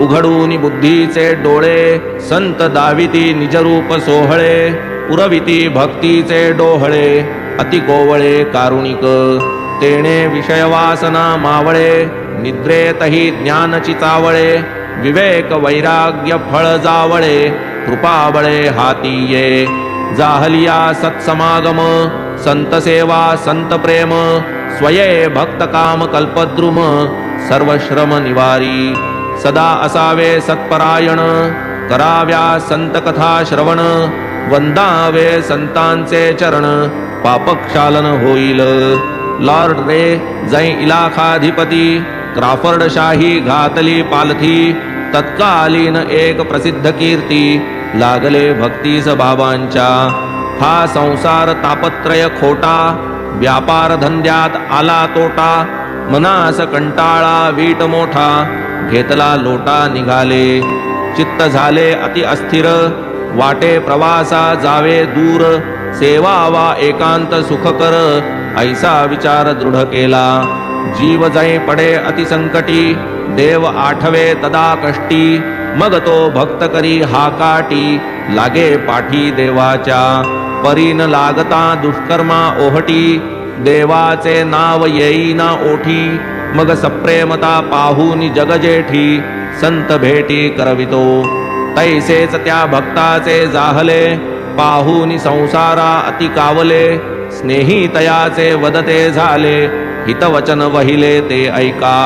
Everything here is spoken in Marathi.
उघडून बुद्धीचे डोळे संत दाविती निजरूप सोहळे पुरविती भक्तीचे डोहळे अति कोवळे कारुणिक तेणे विषयवासना मावळे निद्रेतही ज्ञान चितावळे विवेक वैराग्य फळ जावळे कृपाबळे हाती ये जाहलिया सत्समागम संत सेवा संत प्रेम स्वये भक्त काम कल्पद्रुम सर्व श्रम निवारी सदा असावे सत्परायण कराव्या संत कथा श्रवण वंदावे संतांचे चरण पापक्षालन होईल लॉर्ड रे जै इलाखाधिपती क्राफर्ड शाही घातली पालथी तत्कालीन एक प्रसिद्ध कीर्ती लागले भक्तीस बाबांच्या हा संसार तापत्रय खोटा व्यापार धंद्यात आला तोटा मनास कंटाळा वीट मोठा घेतला लोटा निघाले चित्त झाले अति अस्थिर वाटे प्रवासा जावे दूर सेवा वा एकांत सुखकर ऐसा विचार दृढ केला जीव जै पडे अति संकटी देव आठवे तदा कष्टी मग तो भक्त करी हाकाटी लागे पाठी देवाच्या परीन लागता दुष्कर्मा ओहटी देवाचे नाव येईना ओठी मग सप्रेमता पाहूनी जगजेठी संत भेटी करवितो तैसेच त्या भक्ताचे जाहले पाहूनी संसारा अति कावले स्नेही तयाचे वदते झाले हितवचन वहिले ते ऐका